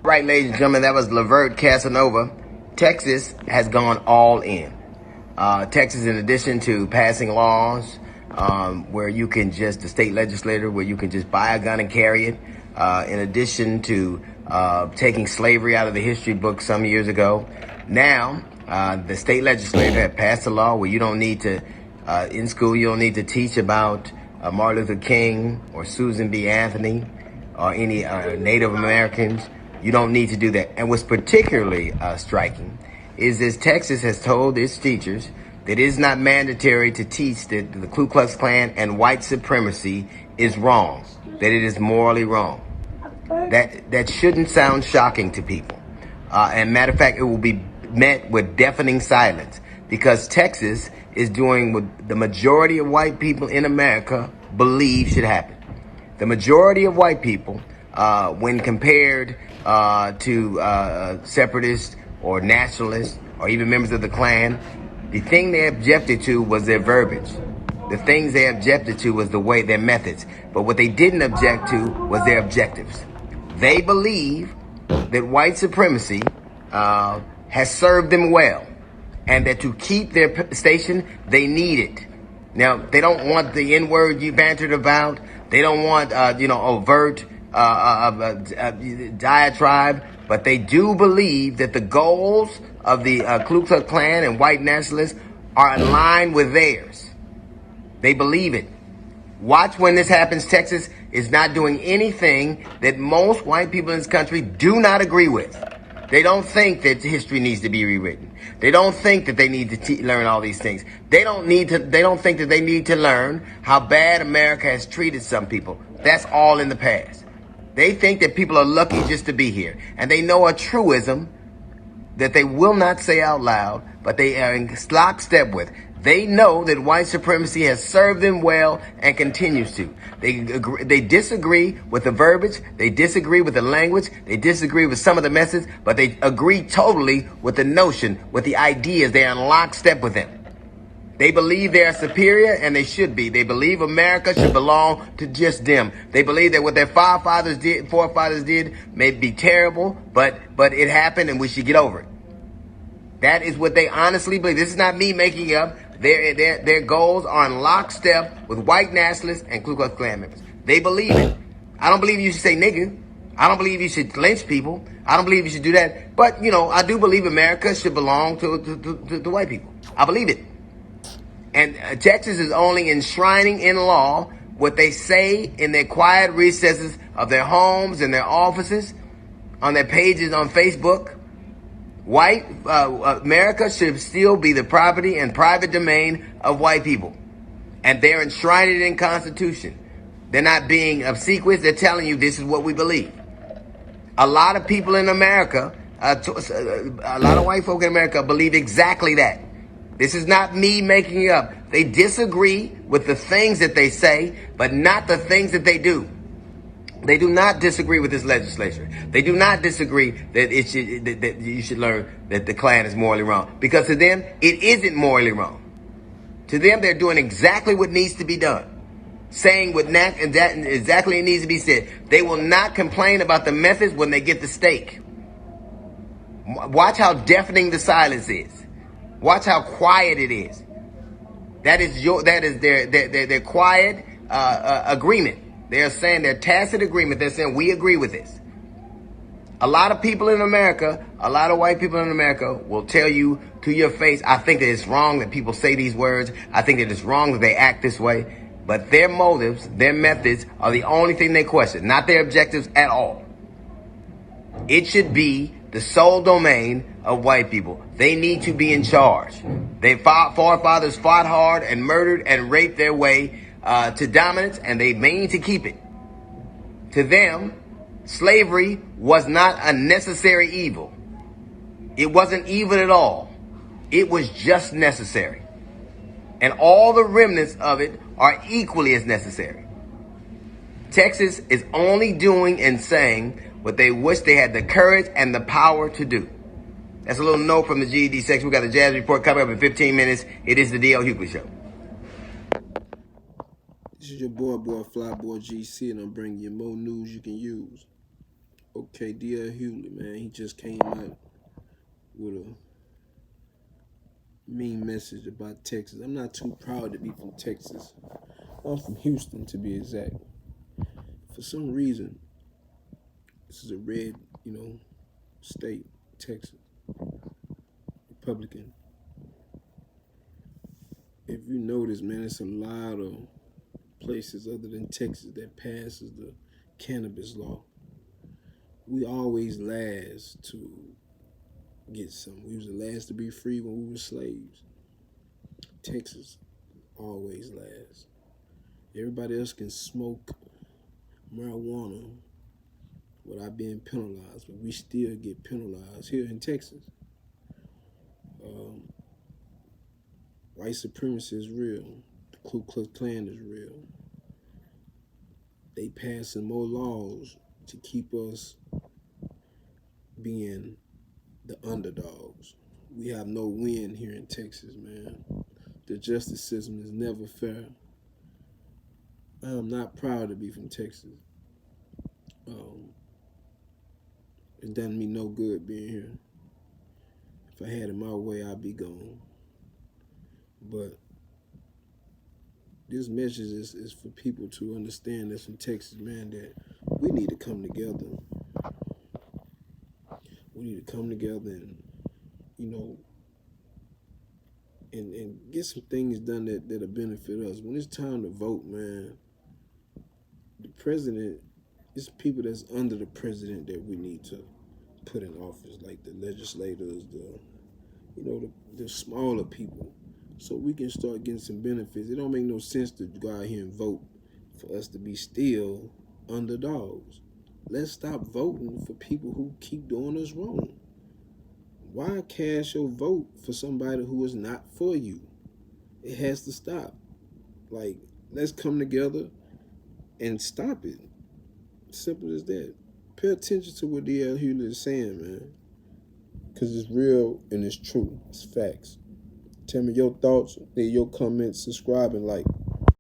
Right, ladies and gentlemen, that was Lavert Casanova. Texas has gone all in. Texas, in addition to passing laws where you can just, the state legislature, where you can just buy a gun and carry it, in addition to taking slavery out of the history book some years ago, now the state legislature have passed a law where you don't need to, in school, you don't need to teach about Martin Luther King or Susan B. Anthony or any Native Americans. You don't need to do that. And what's particularly striking is this: Texas has told its teachers that it is not mandatory to teach that the Ku Klux Klan and white supremacy is wrong, that it is morally wrong. That shouldn't sound shocking to people. And matter of fact, it will be met with deafening silence, because Texas is doing what the majority of white people in America believe should happen. The majority of white people, when compared to separatists or nationalists or even members of the Klan, the thing they objected to was their verbiage. The things they objected to was the way, their methods. But what they didn't object to was their objectives. They believe that white supremacy has served them well, and that to keep their station, they need it. Now, they don't want the N-word you bantered about. They don't want, overt diatribe, but they do believe that the goals of the Ku Klux Klan and white nationalists are in line with theirs. They believe it. Watch when this happens. Texas is not doing anything that most white people in this country do not agree with. They don't think that history needs to be rewritten. They don't think that they need to learn all these things. They don't think that they need to learn how bad America has treated some people. That's all in the past. They think that people are lucky just to be here. And they know a truism that they will not say out loud, but they are in lockstep with. They know that white supremacy has served them well and continues to. They disagree with the verbiage. They disagree with the language. They disagree with some of the methods, but they agree totally with the notion, with the ideas. They are in lockstep with them. They believe they are superior, and they should be. They believe America should belong to just them. They believe that what their forefathers did may be terrible, but it happened and we should get over it. That is what they honestly believe. This is not me making it up. Their goals are in lockstep with white nationalists and Ku Klux Klan members. They believe it. I don't believe you should say nigga. I don't believe you should lynch people. I don't believe you should do that. But, I do believe America should belong to white people. I believe it. And Texas is only enshrining in law what they say in their quiet recesses of their homes and their offices, on their pages on Facebook. White America should still be the property and private domain of white people. And they're enshrining it in Constitution. They're not being obsequious. They're telling you this is what we believe. A lot of people in America, a lot of white folk in America believe exactly that. This is not me making it up. They disagree with the things that they say, but not the things that they do. They do not disagree with this legislature. They do not disagree that you should learn that the Klan is morally wrong. Because to them, it isn't morally wrong. To them, they're doing exactly what needs to be done. Saying what exactly it needs to be said. They will not complain about the methods when they get the stake. Watch how deafening the silence is. Watch how quiet it is. That is their quiet agreement. They're saying their tacit agreement. They're saying we agree with this. A lot of people in America, a lot of white people in America will tell you to your face, I think that it's wrong that people say these words. I think that it's wrong that they act this way. But their motives, their methods are the only thing they question, not their objectives at all. It should be the sole domain of white people. They need to be in charge. Their forefathers fought hard and murdered and raped their way to dominance, and they mean to keep it. To them, slavery was not a necessary evil. It wasn't evil at all. It was just necessary. And all the remnants of it are equally as necessary. Texas is only doing and saying what they wish they had the courage and the power to do. That's a little note from the GED section. We got the Jazz Report coming up in 15 minutes. It is the D.L. Hughley Show. This is your boy Flyboy GC, and I'm bringing you more news you can use. Okay, D.L. Hewlett, man, he just came out with a mean message about Texas. I'm not too proud to be from Texas. I'm from Houston, to be exact. For some reason, this is a red, state, Texas, Republican. If you notice, man, it's a lot of places other than Texas that passes the cannabis law. We always last to get some. We was the last to be free when we were slaves. Texas always last. Everybody else can smoke marijuana without being penalized, but we still get penalized here in Texas. White supremacy is real. The Ku Klux Klan is real. They passing more laws to keep us being the underdogs. We have no win here in Texas, man. The justice system is never fair. I am not proud to be from Texas. It done me no good being here. If I had it my way, I'd be gone. But this message is for people to understand that's from Texas, man, that we need to come together. We need to come together and, and get some things done that'll benefit us. When it's time to vote, man, the president, it's people that's under the president that we need to put in office, like the legislators, the smaller people, so we can start getting some benefits. It don't make no sense to go out here and vote for us to be still underdogs. Let's stop voting for people who keep doing us wrong. Why cast your vote for somebody who is not for you? It has to stop. Like, let's come together and stop it. Simple as that. Pay attention to what D.L. Hewlett is saying, man. Because it's real and it's true. It's facts. Tell me your thoughts, leave your comments, subscribe, and like.